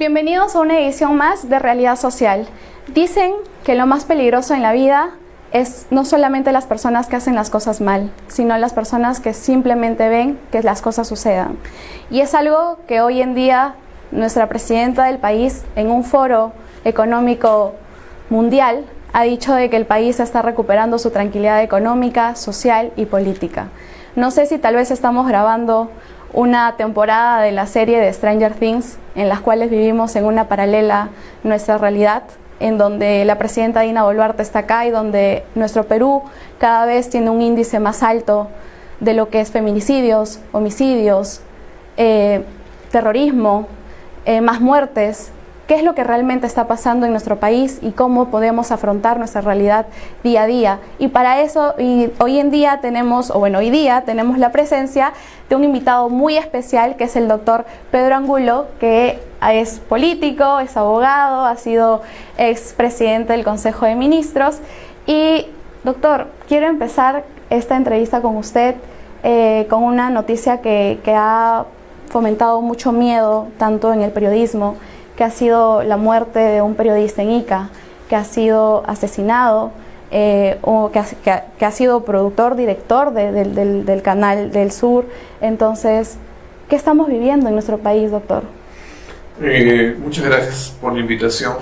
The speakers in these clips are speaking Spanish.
Bienvenidos a una edición más de Realidad Social. Dicen que lo más peligroso en la vida es no solamente las personas que hacen las cosas mal, sino las personas que simplemente ven que las cosas sucedan. Y es algo que hoy en día nuestra presidenta del país, en un foro económico mundial, ha dicho de que el país está recuperando su tranquilidad económica, social y política. No sé si tal vez estamos grabando una temporada de la serie de Stranger Things, en las cuales vivimos en una paralela nuestra realidad, en donde la presidenta Dina Boluarte está acá y donde nuestro Perú cada vez tiene un índice más alto de lo que es feminicidios, homicidios, terrorismo, más muertes. ¿Qué es lo que realmente está pasando en nuestro país y cómo podemos afrontar nuestra realidad día a día? Y para eso, hoy día tenemos la presencia de un invitado muy especial, que es el doctor Pedro Angulo, que es político, es abogado, ha sido expresidente del Consejo de Ministros. Y, doctor, quiero empezar esta entrevista con usted con una noticia que ha fomentado mucho miedo, tanto en el periodismo, que ha sido la muerte de un periodista en Ica, que ha sido asesinado, o que ha sido productor, director del Canal del Sur. Entonces, ¿qué estamos viviendo en nuestro país, doctor? Muchas gracias por la invitación.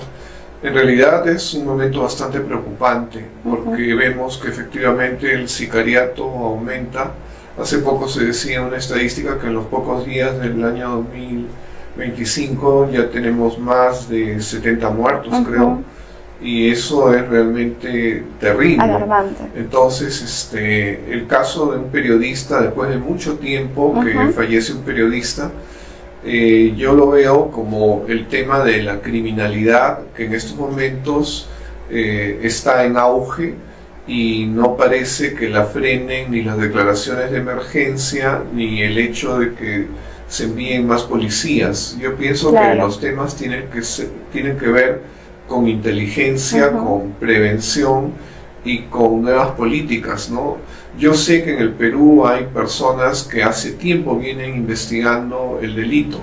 En realidad es un momento bastante preocupante, porque vemos que efectivamente el sicariato aumenta. Hace poco se decía una estadística que en los pocos días del año 2025 ya tenemos más de 70 muertos, creo, y eso es realmente terrible. Alarmante. Entonces, el caso de un periodista, después de mucho tiempo que fallece un periodista, yo lo veo como el tema de la criminalidad, que en estos momentos está en auge, y no parece que la frenen ni las declaraciones de emergencia, ni el hecho de que se envíen más policías. Yo pienso que los temas tienen que ver con inteligencia, con prevención y con nuevas políticas, ¿no? Yo sé que en el Perú hay personas que hace tiempo vienen investigando el delito.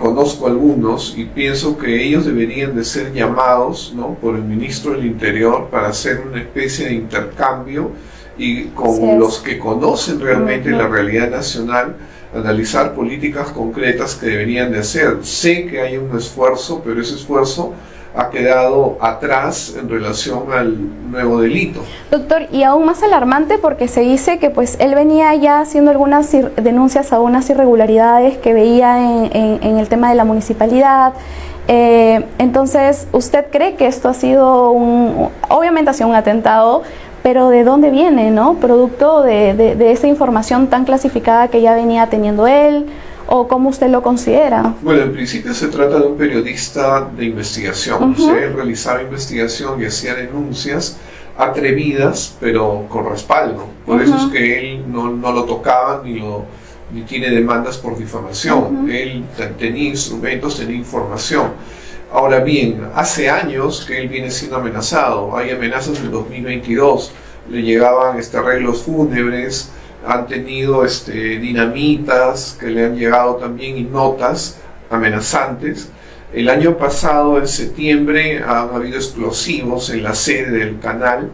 Conozco algunos y pienso que ellos deberían de ser llamados, ¿no?, por el ministro del Interior para hacer una especie de intercambio y con los que conocen realmente la realidad nacional, analizar políticas concretas que deberían de hacer. Sé que hay un esfuerzo, pero ese esfuerzo ha quedado atrás en relación al nuevo delito. Doctor, y aún más alarmante porque se dice que pues él venía ya haciendo algunas denuncias a unas irregularidades que veía en el tema de la municipalidad. Entonces, ¿usted cree que esto ha sido obviamente ha sido un atentado, pero de dónde viene, ¿no? ¿Producto de esa información tan clasificada que ya venía teniendo él? ¿O cómo usted lo considera? Bueno, en principio se trata de un periodista de investigación. Él realizaba investigación y hacía denuncias atrevidas, pero con respaldo. Por eso es que él no lo tocaba ni tiene demandas por difamación. Él tenía instrumentos, tenía información. Ahora bien, hace años que él viene siendo amenazado. Hay amenazas del 2022. Le llegaban arreglos fúnebres, han tenido dinamitas que le han llegado también y notas amenazantes. El año pasado, en septiembre, han habido explosivos en la sede del canal,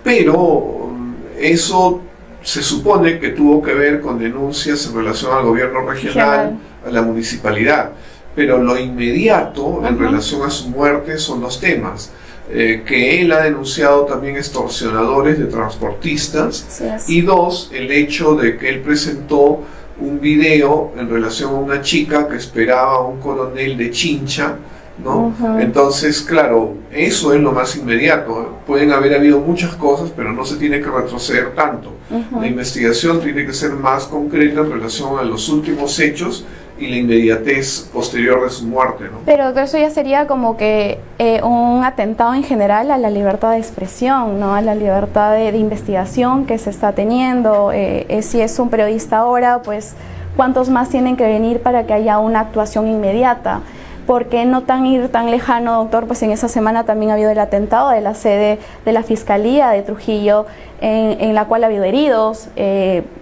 pero eso se supone que tuvo que ver con denuncias en relación al gobierno regional, a la municipalidad. Pero lo inmediato en relación a su muerte son los temas. Que él ha denunciado también extorsionadores de transportistas, y dos, el hecho de que él presentó un video en relación a una chica que esperaba a un coronel de Chincha, ¿no? Entonces, claro, eso es lo más inmediato. Pueden haber habido muchas cosas, pero no se tiene que retroceder tanto. La investigación tiene que ser más concreta en relación a los últimos hechos y la inmediatez posterior de su muerte, ¿no? Pero eso ya sería como que un atentado en general a la libertad de expresión, ¿no? A la libertad de investigación que se está teniendo. Si es un periodista ahora, pues ¿cuántos más tienen que venir para que haya una actuación inmediata? ¿por qué no ir tan lejano, doctor? Pues en esa semana también ha habido el atentado de la sede de la Fiscalía de Trujillo, en la cual ha habido heridos.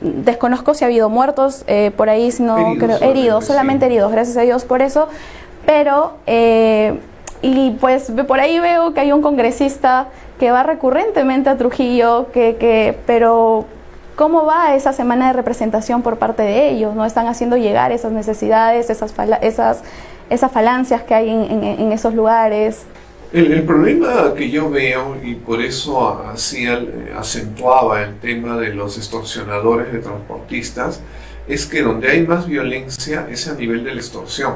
Desconozco si ha habido muertos por ahí, si no, heridos, solamente sí. Heridos, gracias a Dios por eso. Pero, y pues por ahí veo que hay un congresista que va recurrentemente a Trujillo, pero ¿cómo va esa semana de representación por parte de ellos? ¿No están haciendo llegar esas necesidades, esas falancias que hay en esos lugares? El problema que yo veo, y por eso así acentuaba el tema de los extorsionadores de transportistas, es que donde hay más violencia es a nivel de la extorsión.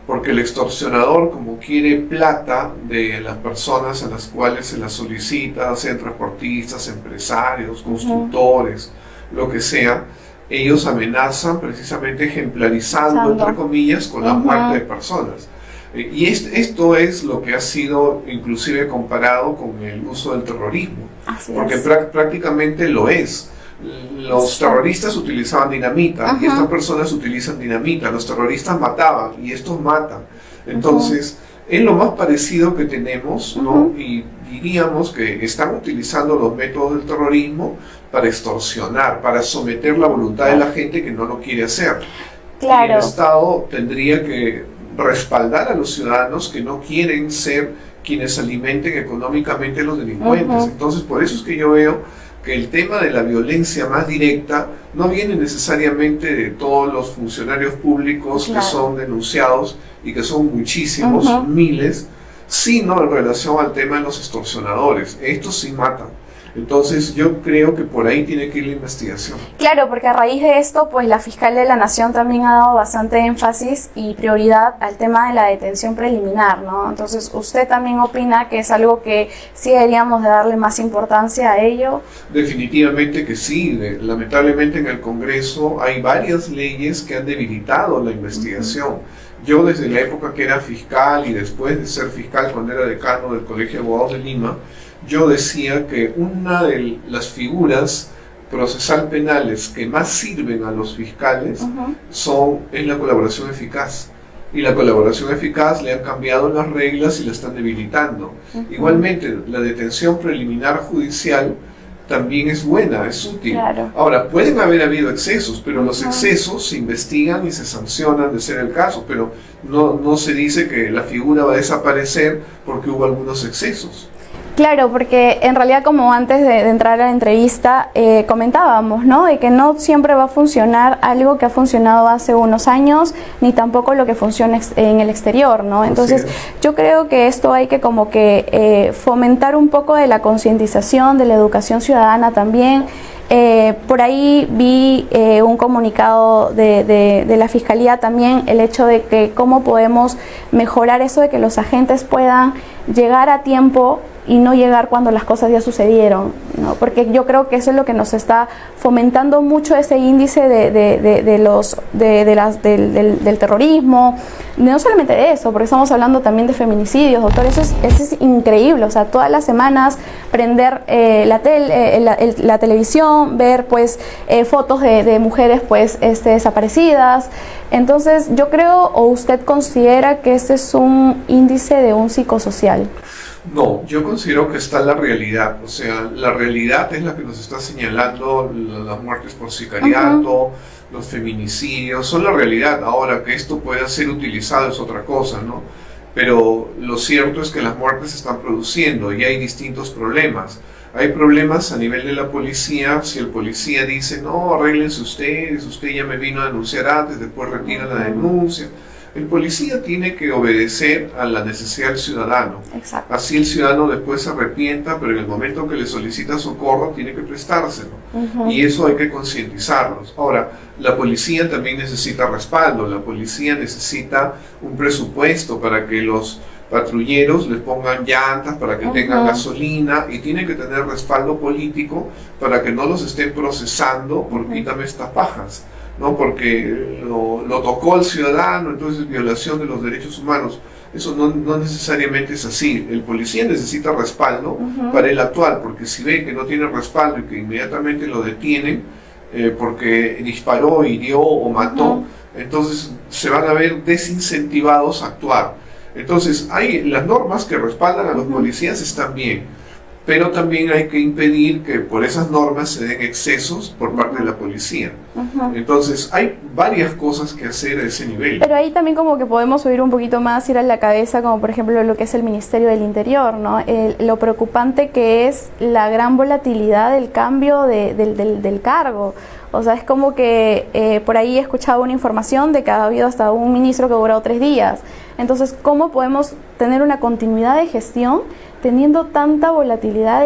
Porque el extorsionador, como quiere plata de las personas a las cuales se las solicita, sean transportistas, empresarios, constructores, lo que sea, ellos amenazan precisamente ejemplarizando, entre comillas, con la muerte de personas. Y esto es lo que ha sido inclusive comparado con el uso del terrorismo, porque prácticamente lo es. Los terroristas utilizaban dinamita y estas personas utilizan dinamita. Los terroristas mataban y estos matan. Entonces, es lo más parecido que tenemos, ¿no? Y diríamos que están utilizando los métodos del terrorismo para extorsionar, para someter la voluntad de la gente que no lo quiere hacer. Claro. Y el Estado tendría que respaldar a los ciudadanos que no quieren ser quienes alimenten económicamente a los delincuentes. Entonces, por eso es que yo veo que el tema de la violencia más directa no viene necesariamente de todos los funcionarios públicos que son denunciados y que son muchísimos, miles, sino en relación al tema de los extorsionadores. Estos sí matan. Entonces yo creo que por ahí tiene que ir la investigación. Claro, porque a raíz de esto, pues la Fiscal de la Nación también ha dado bastante énfasis y prioridad al tema de la detención preliminar, ¿no? Entonces, ¿usted también opina que es algo que sí deberíamos de darle más importancia a ello? Definitivamente que sí. Lamentablemente en el Congreso hay varias leyes que han debilitado la investigación. Yo desde la época que era fiscal y después de ser fiscal cuando era decano del Colegio de Abogados de Lima, yo decía que una de las figuras procesal penales que más sirven a los fiscales es la colaboración eficaz. Y la colaboración eficaz le han cambiado las reglas y la están debilitando. Igualmente, la detención preliminar judicial también es buena, es útil. Ahora, pueden haber habido excesos, pero los excesos se investigan y se sancionan de ser el caso, pero no se dice que la figura va a desaparecer porque hubo algunos excesos. Claro, porque en realidad, como antes de entrar a la entrevista comentábamos, ¿no? De que no siempre va a funcionar algo que ha funcionado hace unos años, ni tampoco lo que funciona en el exterior, ¿no? Entonces, yo creo que esto hay que como que fomentar un poco de la concientización, de la educación ciudadana también. Por ahí vi un comunicado de la Fiscalía también, el hecho de que cómo podemos mejorar eso de que los agentes puedan llegar a tiempo y no llegar cuando las cosas ya sucedieron, ¿no? Porque yo creo que eso es lo que nos está fomentando mucho ese índice del terrorismo, no solamente de eso, porque estamos hablando también de feminicidios, doctor, eso es increíble, o sea, todas las semanas prender la televisión, ver pues fotos de mujeres pues desaparecidas. Entonces yo creo, o usted considera que este es un índice de un psicosocial. No, yo considero que está la realidad, o sea, la realidad es la que nos está señalando las muertes por sicariato, los feminicidios, son la realidad. Ahora, que esto pueda ser utilizado es otra cosa, ¿no? Pero lo cierto es que las muertes se están produciendo y hay distintos problemas. Hay problemas a nivel de la policía. Si el policía dice, no, arréglense ustedes, usted ya me vino a denunciar antes, después retira la denuncia. El policía tiene que obedecer a la necesidad del ciudadano. Exacto. Así el ciudadano después se arrepienta, pero en el momento que le solicita socorro tiene que prestárselo. Y eso hay que concientizarlos. Ahora, la policía también necesita respaldo. La policía necesita un presupuesto para que los patrulleros les pongan llantas, para que tengan gasolina, y tiene que tener respaldo político para que no los estén procesando por quítame estas pajas, ¿no? Porque lo tocó al ciudadano, entonces violación de los derechos humanos. Eso no necesariamente es así. El policía necesita respaldo para el actuar, porque si ve que no tiene respaldo y que inmediatamente lo detienen porque disparó, hirió o mató, entonces se van a ver desincentivados a actuar. Entonces, las normas que respaldan a los policías están bien, pero también hay que impedir que por esas normas se den excesos por parte de la policía. Entonces, hay varias cosas que hacer a ese nivel. Pero ahí también como que podemos subir un poquito más, ir a la cabeza, como por ejemplo lo que es el Ministerio del Interior, ¿no? Lo preocupante que es la gran volatilidad del cambio del cargo. O sea, es como que por ahí he escuchado una información de que ha habido hasta un ministro que ha durado 3 días. Entonces, ¿cómo podemos tener una continuidad de gestión teniendo tanta volatilidad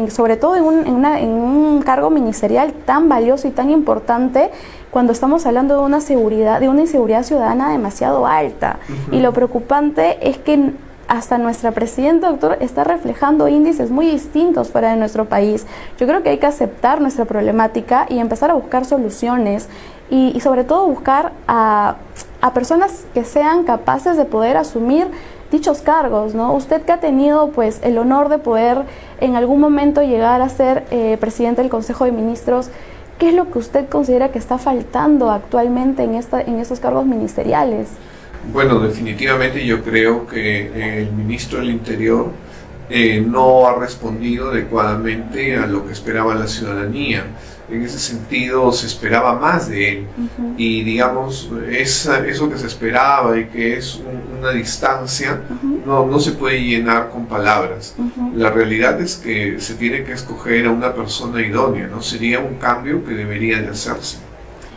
sobre todo en un cargo ministerial tan valioso y tan importante, cuando estamos hablando de una inseguridad ciudadana demasiado alta? Y lo preocupante es que hasta nuestra presidenta, doctor, está reflejando índices muy distintos fuera de nuestro país. Yo creo que hay que aceptar nuestra problemática y empezar a buscar soluciones y sobre todo buscar a personas que sean capaces de poder asumir dichos cargos, ¿no? Usted que ha tenido pues el honor de poder en algún momento llegar a ser presidente del Consejo de Ministros, ¿qué es lo que usted considera que está faltando actualmente en estos cargos ministeriales? Bueno, definitivamente yo creo que el ministro del Interior no ha respondido adecuadamente a lo que esperaba la ciudadanía. En ese sentido se esperaba más de él y digamos eso que se esperaba y que es una distancia no se puede llenar con palabras. La realidad es que se tiene que escoger a una persona idónea, ¿no? Sería un cambio que debería de hacerse.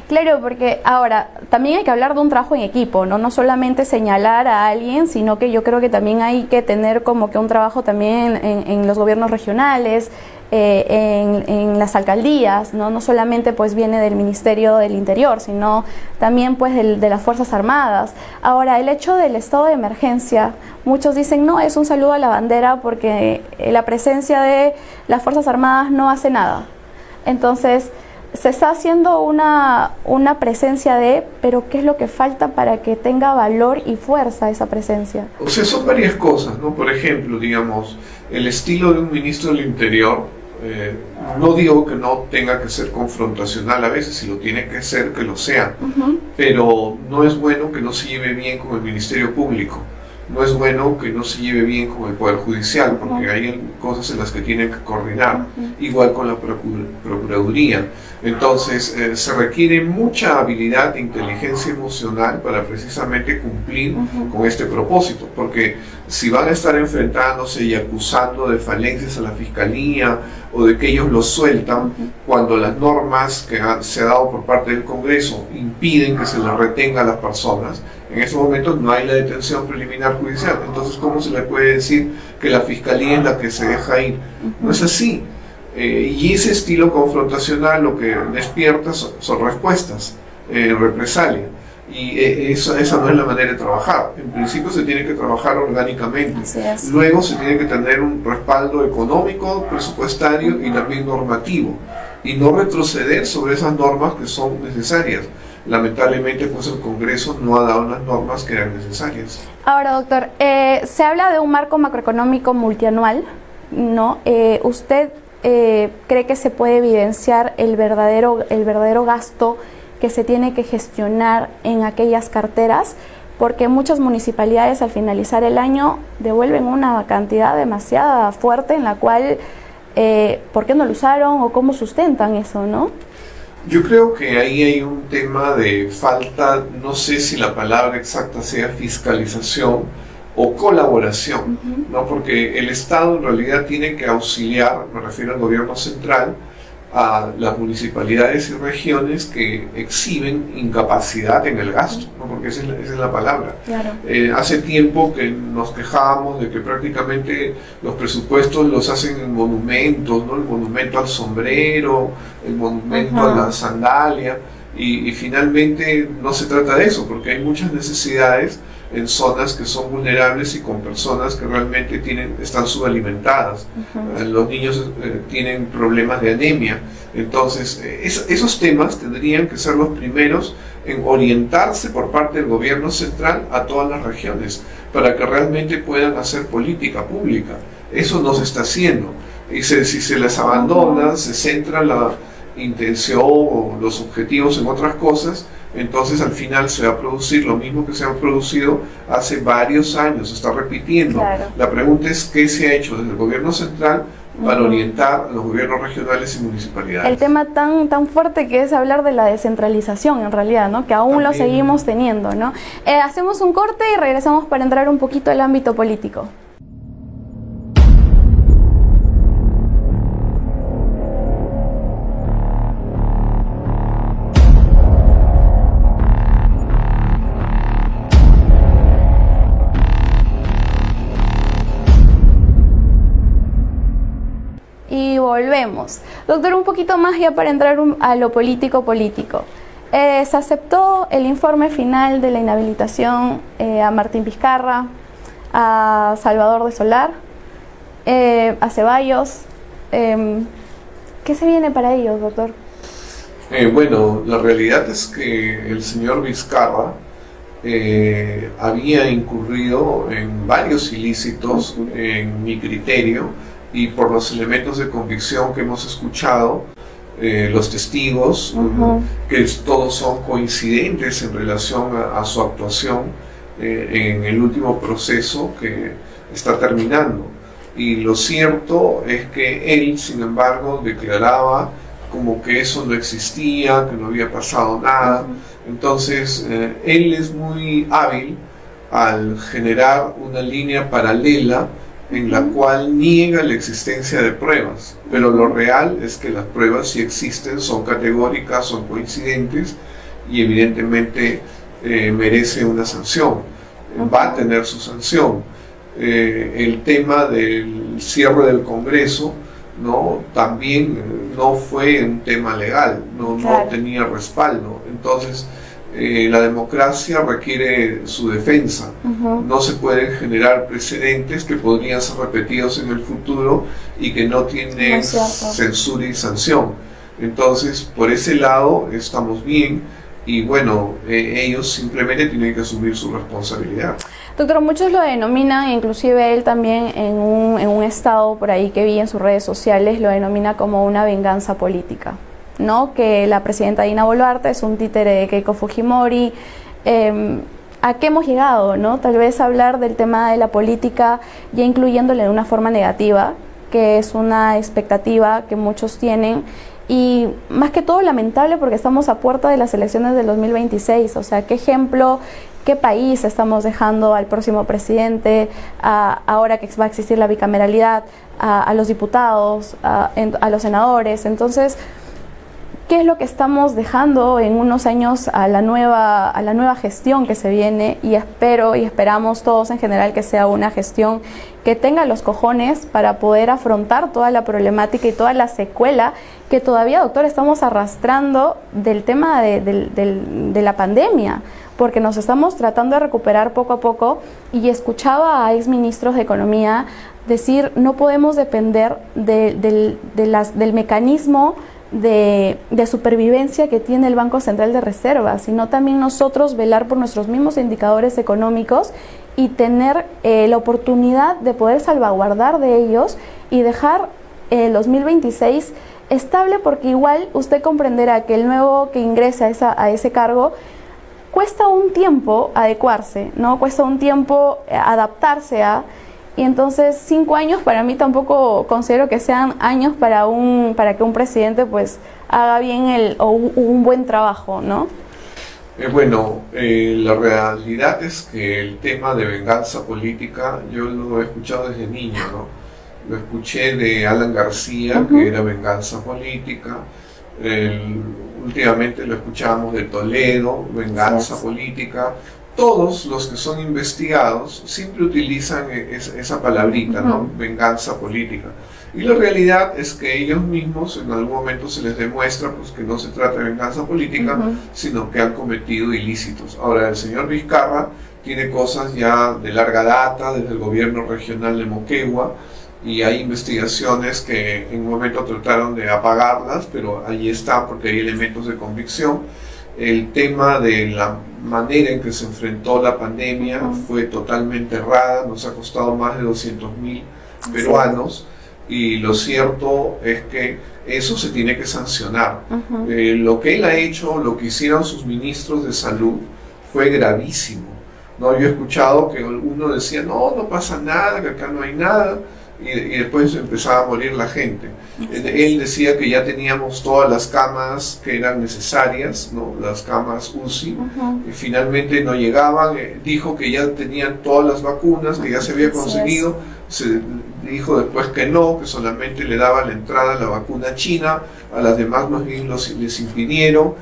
Claro, porque ahora también hay que hablar de un trabajo en equipo, ¿no? No solamente señalar a alguien, sino que yo creo que también hay que tener como que un trabajo también en los gobiernos regionales, en las alcaldías, ¿no? No solamente pues viene del Ministerio del Interior, sino también pues de las Fuerzas Armadas. Ahora, el hecho del estado de emergencia, muchos dicen no, es un saludo a la bandera porque la presencia de las Fuerzas Armadas no hace nada. Entonces, se está haciendo una presencia pero ¿qué es lo que falta para que tenga valor y fuerza esa presencia? O sea, son varias cosas, ¿no? Por ejemplo, digamos, el estilo de un ministro del Interior, no digo que no tenga que ser confrontacional a veces, si lo tiene que ser, que lo sea, pero no es bueno que no se lleve bien con el Ministerio Público. No es bueno que no se lleve bien con el Poder Judicial, porque hay cosas en las que tienen que coordinar, igual con la Procuraduría. Entonces, se requiere mucha habilidad e inteligencia emocional para precisamente cumplir con este propósito, porque si van a estar enfrentándose y acusando de falencias a la Fiscalía o de que ellos los sueltan, cuando las normas que se ha dado por parte del Congreso impiden que se les retenga a las personas, en estos momentos no hay la detención preliminar judicial. Entonces, ¿cómo se le puede decir que la Fiscalía es la que se deja ir? No es así. Y ese estilo confrontacional lo que despierta son respuestas, represalia. Y esa no es la manera de trabajar. En principio se tiene que trabajar orgánicamente. Luego se tiene que tener un respaldo económico, presupuestario y también normativo. Y no retroceder sobre esas normas que son necesarias. Lamentablemente, pues el Congreso no ha dado las normas que eran necesarias. Ahora, doctor, se habla de un marco macroeconómico multianual, ¿no? ¿Usted cree que se puede evidenciar el verdadero gasto que se tiene que gestionar en aquellas carteras? Porque muchas municipalidades al finalizar el año devuelven una cantidad demasiado fuerte en la cual, ¿por qué no lo usaron o cómo sustentan eso, no? Yo creo que ahí hay un tema de falta, no sé si la palabra exacta sea fiscalización o colaboración, ¿no? Porque el Estado en realidad tiene que auxiliar, me refiero al gobierno central, a las municipalidades y regiones que exhiben incapacidad en el gasto, ¿no? Porque esa es la palabra. Claro. Hace tiempo que nos quejábamos de que prácticamente los presupuestos los hacen en monumentos, ¿no? El monumento al sombrero, el monumento a la sandalia, y finalmente no se trata de eso, porque hay muchas necesidades en zonas que son vulnerables y con personas que realmente están subalimentadas. Los niños tienen problemas de anemia. Entonces, esos temas tendrían que ser los primeros en orientarse por parte del gobierno central a todas las regiones, para que realmente puedan hacer política pública. Eso no se está haciendo. Y si se les abandona, se centra la intención o los objetivos en otras cosas, entonces al final se va a producir lo mismo que se ha producido hace varios años, se está repitiendo. Claro. La pregunta es qué se ha hecho desde el gobierno central para orientar a los gobiernos regionales y municipalidades. El tema tan fuerte que es hablar de la descentralización en realidad, ¿no? Que aún lo seguimos teniendo, ¿no? Hacemos un corte y regresamos para entrar un poquito al ámbito político. Y volvemos. Doctor, un poquito más ya para entrar a lo político. Se aceptó el informe final de la inhabilitación a Martín Vizcarra, a Salvador de Solar, a Ceballos. ¿Qué se viene para ellos, doctor? Bueno, la realidad es que el señor Vizcarra había incurrido en varios ilícitos, en mi criterio, y por los elementos de convicción que hemos escuchado, los testigos, que todos son coincidentes en relación a su actuación en el último proceso que está terminando. Y lo cierto es que él, sin embargo, declaraba como que eso no existía, que no había pasado nada. Entonces, él es muy hábil al generar una línea paralela en la cual niega la existencia de pruebas, pero lo real es que las pruebas sí existen, son categóricas, son coincidentes y evidentemente merece una sanción, va a tener su sanción. El tema del cierre del Congreso, ¿no? También no fue un tema legal, no tenía respaldo, entonces la democracia requiere su defensa. No se pueden generar precedentes que podrían ser repetidos en el futuro y que no tienen censura y sanción. Entonces, por ese lado estamos bien y bueno, ellos simplemente tienen que asumir su responsabilidad. Doctor, muchos lo denominan, inclusive él también en un estado por ahí que vi en sus redes sociales, lo denomina como una venganza política, ¿no? Que la presidenta Dina Boluarte es un títere de Keiko Fujimori. ¿A qué hemos llegado, no? Tal vez hablar del tema de la política ya incluyéndole de una forma negativa, que es una expectativa que muchos tienen, y más que todo lamentable porque estamos a puerta de las elecciones del 2026, o sea, ¿qué ejemplo, qué país estamos dejando al próximo presidente, ahora que va a existir la bicameralidad, a los diputados, a los senadores? Entonces, ¿qué es lo que estamos dejando en unos años a la nueva gestión que se viene? Y espero y esperamos todos en general que sea una gestión que tenga los cojones para poder afrontar toda la problemática y toda la secuela que todavía, doctor, estamos arrastrando del tema de la pandemia, porque nos estamos tratando de recuperar poco a poco. Y escuchaba a exministros de Economía decir, no podemos depender del mecanismo de supervivencia que tiene el Banco Central de Reserva, sino también nosotros velar por nuestros mismos indicadores económicos y tener la oportunidad de poder salvaguardar de ellos y dejar el 2026 estable, porque igual usted comprenderá que el nuevo que ingresa a ese cargo cuesta un tiempo adecuarse, ¿no? Cuesta un tiempo adaptarse y entonces 5 años para mí tampoco considero que sean años para que un presidente pues haga bien un buen trabajo, ¿no? Bueno, la realidad es que el tema de venganza política yo lo he escuchado desde niño, ¿no? Lo escuché de Alan García, que era venganza política. Últimamente lo escuchamos de Toledo, venganza política. Todos los que son investigados siempre utilizan esa palabrita, ¿no? Venganza política. Y la realidad es que ellos mismos en algún momento se les demuestra pues, que no se trata de venganza política, sino que han cometido ilícitos. Ahora, el señor Vizcarra tiene cosas ya de larga data, desde el gobierno regional de Moquegua, y hay investigaciones que en un momento trataron de apagarlas, pero ahí está porque hay elementos de convicción. El tema de la manera en que se enfrentó la pandemia fue totalmente errada, nos ha costado más de 200.000 peruanos, y lo cierto es que eso se tiene que sancionar. Lo que él ha hecho, lo que hicieron sus ministros de salud, fue gravísimo, ¿no? Yo he escuchado que uno decía, no, no pasa nada, que acá no hay nada, y después empezaba a morir la gente. Él decía que ya teníamos todas las camas que eran necesarias, ¿no? Las camas UCI, y finalmente no llegaban. Dijo que ya tenían todas las vacunas, que ya se había conseguido. Se dijo después que no, que solamente le daba la entrada a la vacuna china, a las demás más bien les impidieron.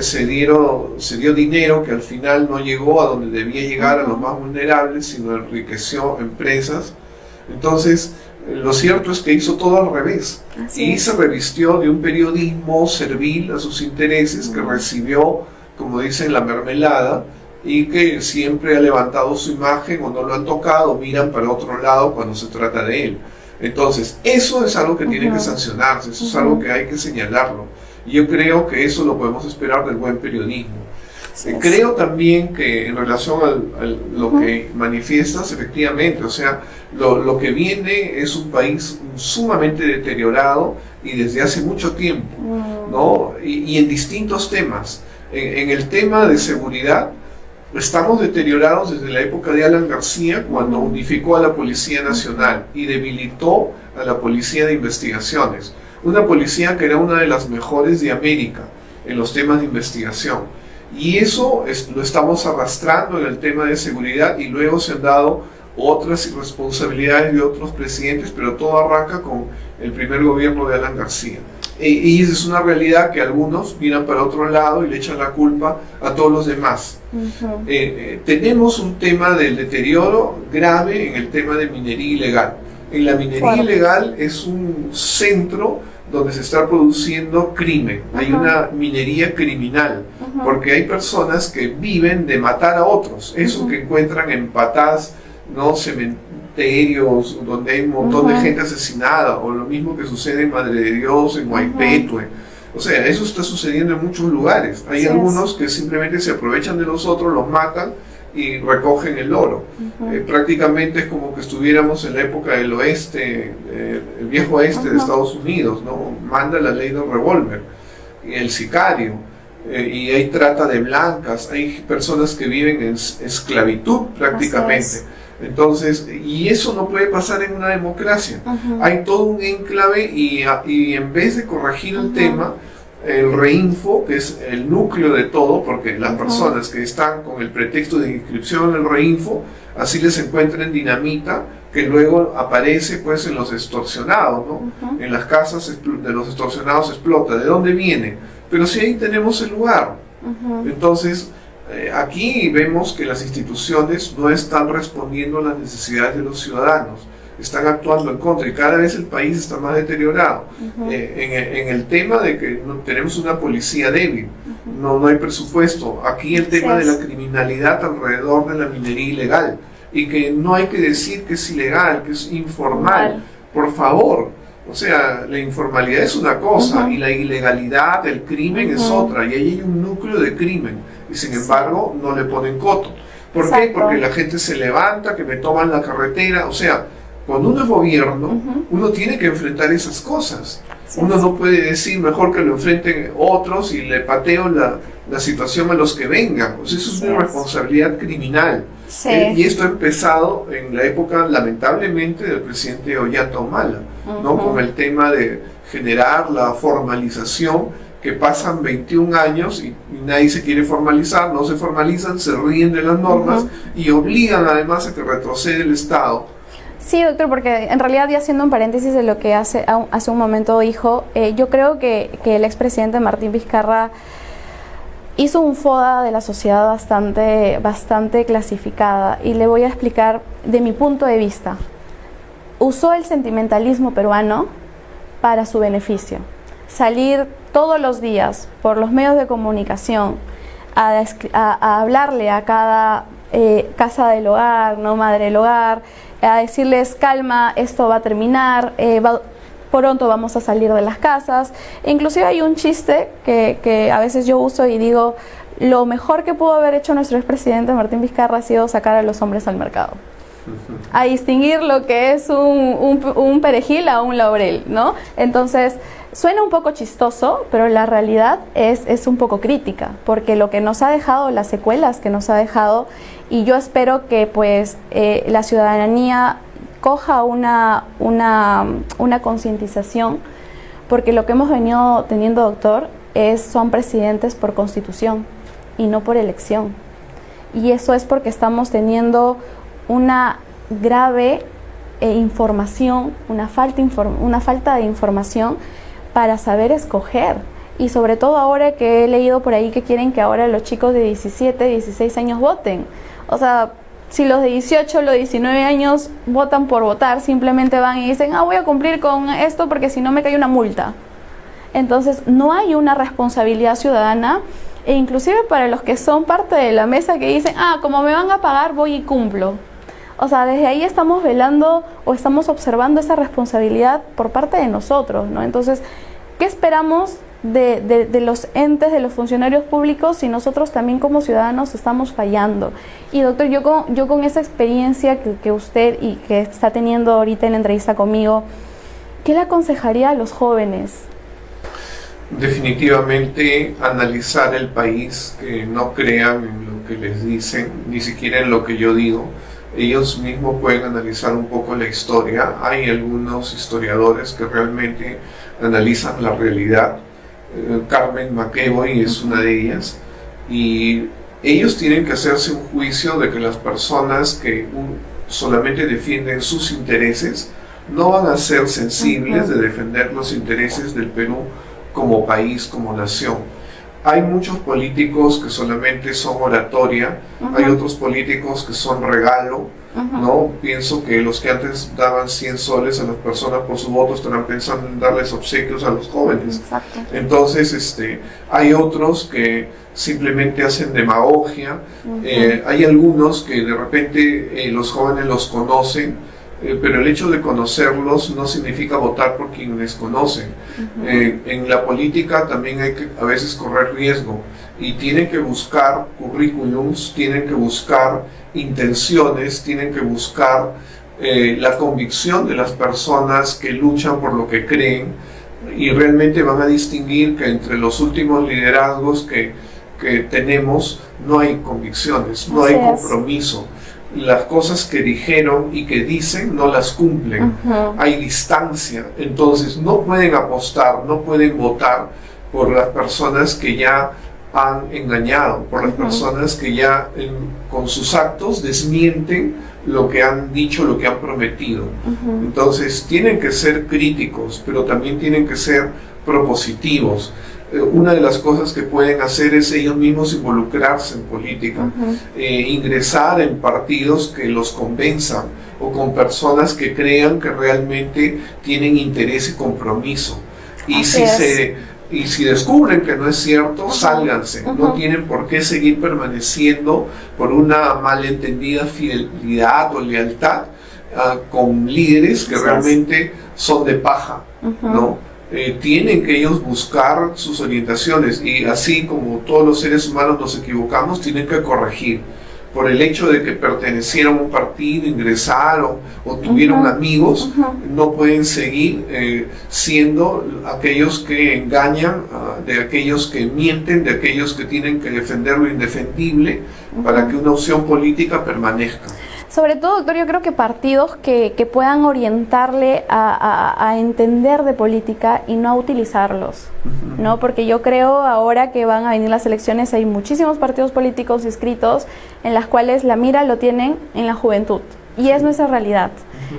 Se dio dinero que al final no llegó a donde debía llegar, a los más vulnerables, sino enriqueció empresas. Entonces, lo cierto es que hizo todo al revés. Y se revistió de un periodismo servil a sus intereses, que recibió, como dicen, la mermelada, y que siempre ha levantado su imagen, o no lo han tocado, miran para otro lado cuando se trata de él. Entonces, eso es algo que tiene que sancionarse, eso es algo que hay que señalarlo. Y yo creo que eso lo podemos esperar del buen periodismo. Creo también que en relación a lo que manifiestas, efectivamente, o sea, lo que viene es un país sumamente deteriorado y desde hace mucho tiempo, ¿no? Y en distintos temas. En el tema de seguridad, estamos deteriorados desde la época de Alan García, cuando unificó a la Policía Nacional y debilitó a la Policía de Investigaciones. Una policía que era una de las mejores de América en los temas de investigación. Y eso lo estamos arrastrando en el tema de seguridad, y luego se han dado otras responsabilidades de otros presidentes, pero todo arranca con el primer gobierno de Alan García. Y esa es una realidad que algunos miran para otro lado y le echan la culpa a todos los demás. Tenemos un tema del deterioro grave en el tema de minería ilegal. En la minería ilegal es un centro donde se está produciendo crimen. Hay una minería criminal, porque hay personas que viven de matar a otros. Eso que encuentran en Patás, ¿no? Cementerios donde hay un montón de gente asesinada, o lo mismo que sucede en Madre de Dios, en Huaypetue. O sea, eso está sucediendo en muchos lugares. Hay algunos que simplemente se aprovechan de los otros, los matan y recogen el oro. Prácticamente es como que estuviéramos en la época del oeste, el viejo oeste de Estados Unidos, ¿no? Manda la ley del revólver, y el sicario, y hay trata de blancas, hay personas que viven en esclavitud prácticamente. Entonces, y eso no puede pasar en una democracia. Hay todo un enclave, y en vez de corregir el tema, el Reinfo, que es el núcleo de todo, porque las personas que están con el pretexto de inscripción en el Reinfo, así les encuentran dinamita, que luego aparece pues en los extorsionados, ¿no? En las casas de los extorsionados explota. ¿De dónde viene? Pero si ahí tenemos el lugar. Entonces, aquí vemos que las instituciones no están respondiendo a las necesidades de los ciudadanos, están actuando en contra, y cada vez el país está más deteriorado. En el tema de que tenemos una policía débil, no hay presupuesto. Aquí el tema de la criminalidad alrededor de la minería ilegal, y que no hay que decir que es ilegal, que es informal. Por favor, o sea, la informalidad es una cosa, y la ilegalidad, el crimen es otra, y ahí hay un núcleo de crimen, y sin embargo no le ponen coto. ¿Por qué? Porque la gente se levanta, que me toman la carretera. O sea, cuando uno es gobierno, uno tiene que enfrentar esas cosas. Uno no puede decir mejor que lo enfrenten otros y le pateo la situación a los que vengan. Pues eso es una responsabilidad criminal. Y esto ha empezado en la época, lamentablemente, del presidente Ollanta Humala, ¿no? Con el tema de generar la formalización, que pasan 21 años y nadie se quiere formalizar, no se formalizan, se ríen de las normas y obligan además a que retrocede el Estado. Sí, doctor, porque en realidad, ya haciendo un paréntesis de lo que hace un momento dijo, yo creo que el expresidente Martín Vizcarra hizo un FODA de la sociedad bastante clasificada, y le voy a explicar de mi punto de vista. Usó el sentimentalismo peruano para su beneficio. Salir todos los días por los medios de comunicación a hablarle a cada casa del hogar, no madre del hogar, a decirles calma, esto va a terminar, pronto vamos a salir de las casas. E inclusive hay un chiste que a veces yo uso y digo, lo mejor que pudo haber hecho nuestro expresidente Martín Vizcarra ha sido sacar a los hombres al mercado. a distinguir lo que es un perejil a un laurel, ¿no? Entonces, suena un poco chistoso, pero la realidad es un poco crítica, porque lo que nos ha dejado, las secuelas que nos ha dejado, y yo espero que pues la ciudadanía coja una concientización, porque lo que hemos venido teniendo, doctor, son presidentes por constitución y no por elección. Y eso es porque estamos teniendo una grave información, una falta de información para saber escoger. Y sobre todo ahora que he leído por ahí que quieren que ahora los chicos de 17, 16 años voten. O sea, si los de 18, los de 19 años votan por votar, simplemente van y dicen, voy a cumplir con esto porque si no me cae una multa. Entonces no hay una responsabilidad ciudadana, e inclusive para los que son parte de la mesa que dicen, como me van a pagar, voy y cumplo. O sea, desde ahí estamos velando o estamos observando esa responsabilidad por parte de nosotros, ¿no? Entonces, ¿qué esperamos de los entes, de los funcionarios públicos, si nosotros también como ciudadanos estamos fallando? Y doctor, yo con esa experiencia que usted y que está teniendo ahorita en la entrevista conmigo, ¿qué le aconsejaría a los jóvenes? Definitivamente analizar el país, que no crean en lo que les dicen, ni siquiera en lo que yo digo. Ellos mismos pueden analizar un poco la historia. Hay algunos historiadores que realmente analizan la realidad. Carmen McEvoy es una de ellas. Y ellos tienen que hacerse un juicio de que las personas que solamente defienden sus intereses no van a ser sensibles de defender los intereses del Perú como país, como nación. Hay muchos políticos que solamente son oratoria, hay otros políticos que son regalo, ¿no? Pienso que los que antes daban 100 soles a las personas por su voto estarán pensando en darles obsequios a los jóvenes. Exacto. Entonces, hay otros que simplemente hacen demagogia, hay algunos que de repente los jóvenes los conocen, pero el hecho de conocerlos no significa votar por quienes conocen. En la política también hay que a veces correr riesgo y tienen que buscar currículums, tienen que buscar intenciones, tienen que buscar la convicción de las personas que luchan por lo que creen, y realmente van a distinguir que entre los últimos liderazgos que tenemos no hay convicciones, no hay compromiso. Las cosas que dijeron y que dicen no las cumplen, hay distancia, entonces no pueden apostar, no pueden votar por las personas que ya han engañado, por las personas que ya con sus actos desmienten lo que han dicho, lo que han prometido. Entonces tienen que ser críticos, pero también tienen que ser propositivos. Una de las cosas que pueden hacer es ellos mismos involucrarse en política, ingresar en partidos que los convenzan o con personas que crean que realmente tienen interés y compromiso. Y si descubren que no es cierto, sálganse. No tienen por qué seguir permaneciendo por una malentendida fidelidad o lealtad con líderes que realmente son de paja, ¿no? Tienen que ellos buscar sus orientaciones, y así como todos los seres humanos nos equivocamos, tienen que corregir. Por el hecho de que pertenecieron a un partido, ingresaron o tuvieron amigos, no pueden seguir siendo aquellos que engañan, de aquellos que mienten, de aquellos que tienen que defender lo indefendible para que una opción política permanezca. Sobre todo, doctor, yo creo que partidos que puedan orientarle a entender de política y no a utilizarlos, ¿no? Porque yo creo ahora que van a venir las elecciones, hay muchísimos partidos políticos inscritos en las cuales la mira lo tienen en la juventud, y es nuestra realidad.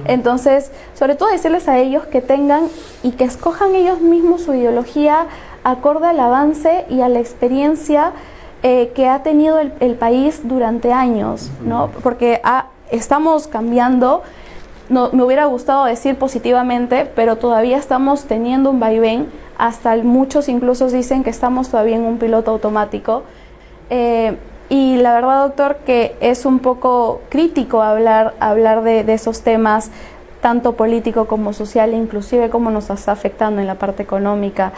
Entonces, sobre todo decirles a ellos que tengan y que escojan ellos mismos su ideología acorde al avance y a la experiencia que ha tenido el país durante años, ¿no? Porque estamos cambiando, me hubiera gustado decir positivamente, pero todavía estamos teniendo un vaivén, hasta muchos incluso dicen que estamos todavía en un piloto automático, y la verdad, doctor, que es un poco crítico hablar de esos temas, tanto político como social, e inclusive cómo nos está afectando en la parte económica.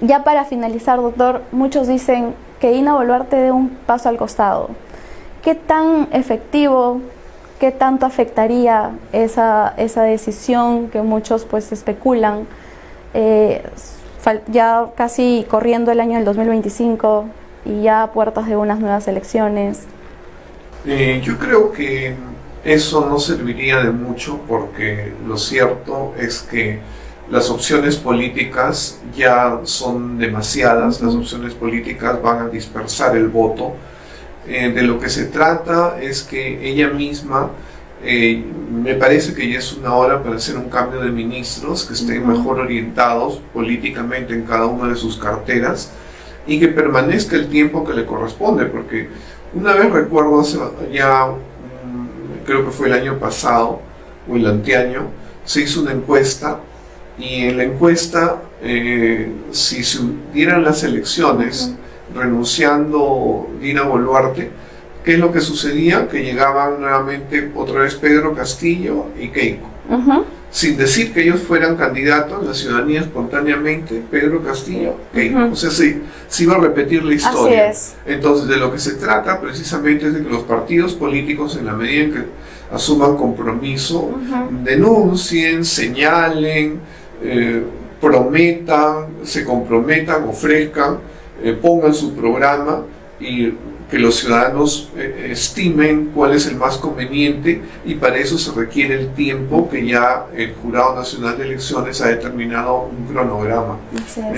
Ya para finalizar, doctor, muchos dicen que Dina Boluarte dé un paso al costado. ¿Qué tan efectivo qué tanto afectaría esa decisión que muchos pues especulan, ya casi corriendo el año del 2025 y ya a puertas de unas nuevas elecciones? Yo creo que eso no serviría de mucho, porque lo cierto es que las opciones políticas ya son demasiadas, las opciones políticas van a dispersar el voto. De lo que se trata es que ella misma, me parece que ya es una hora para hacer un cambio de ministros que estén mejor orientados políticamente en cada una de sus carteras y que permanezca el tiempo que le corresponde, porque una vez recuerdo, hace ya creo que fue el año pasado o el anteaño, se hizo una encuesta, y en la encuesta, si se dieran las elecciones renunciando Dina Boluarte, ¿qué es lo que sucedía? Que llegaban nuevamente otra vez Pedro Castillo y Keiko. Sin decir que ellos fueran candidatos, la ciudadanía espontáneamente, Pedro Castillo, Keiko. O sea, se iba a repetir la historia. Así es. Entonces, de lo que se trata precisamente es de que los partidos políticos, en la medida en que asuman compromiso, denuncien, señalen, prometan, se comprometan, ofrezcan, pongan su programa y que los ciudadanos estimen cuál es el más conveniente, y para eso se requiere el tiempo que ya el Jurado Nacional de Elecciones ha determinado un cronograma.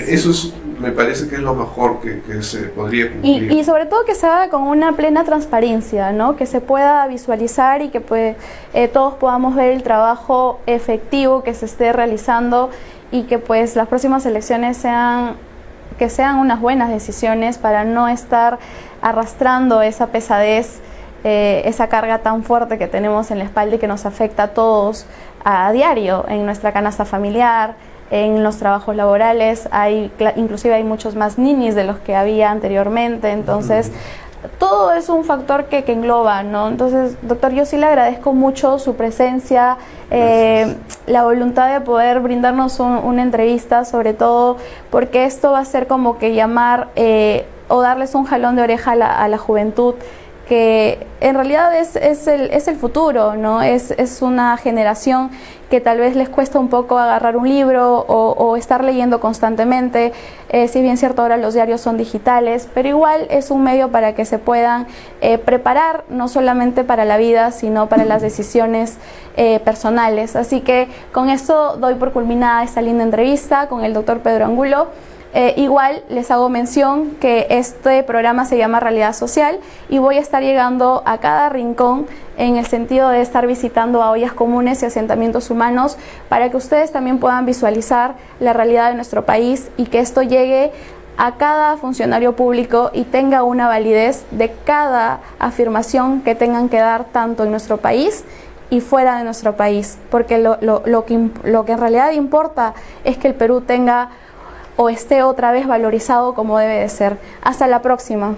Eso me parece que es lo mejor que se podría cumplir. Y sobre todo que se haga con una plena transparencia, ¿no? Que se pueda visualizar y que todos podamos ver el trabajo efectivo que se esté realizando, y que pues las próximas elecciones sean unas buenas decisiones para no estar arrastrando esa pesadez, esa carga tan fuerte que tenemos en la espalda y que nos afecta a todos a diario en nuestra canasta familiar, en los trabajos laborales. Inclusive hay muchos más ninis de los que había anteriormente, entonces todo es un factor que engloba, ¿no? Entonces, doctor, yo sí le agradezco mucho su presencia, la voluntad de poder brindarnos una entrevista, sobre todo porque esto va a ser como que llamar o darles un jalón de oreja a la juventud, que en realidad es el futuro, ¿no? Es una generación que tal vez les cuesta un poco agarrar un libro o estar leyendo constantemente. Si bien cierto, ahora los diarios son digitales, pero igual es un medio para que se puedan preparar no solamente para la vida, sino para las decisiones personales. Así que con esto doy por culminada esta linda entrevista con el doctor Pedro Angulo. Igual les hago mención que este programa se llama Realidad Social, y voy a estar llegando a cada rincón en el sentido de estar visitando a ollas comunes y asentamientos humanos, para que ustedes también puedan visualizar la realidad de nuestro país y que esto llegue a cada funcionario público y tenga una validez de cada afirmación que tengan que dar, tanto en nuestro país y fuera de nuestro país, porque lo que en realidad importa es que el Perú tenga o esté otra vez valorizado como debe de ser. Hasta la próxima.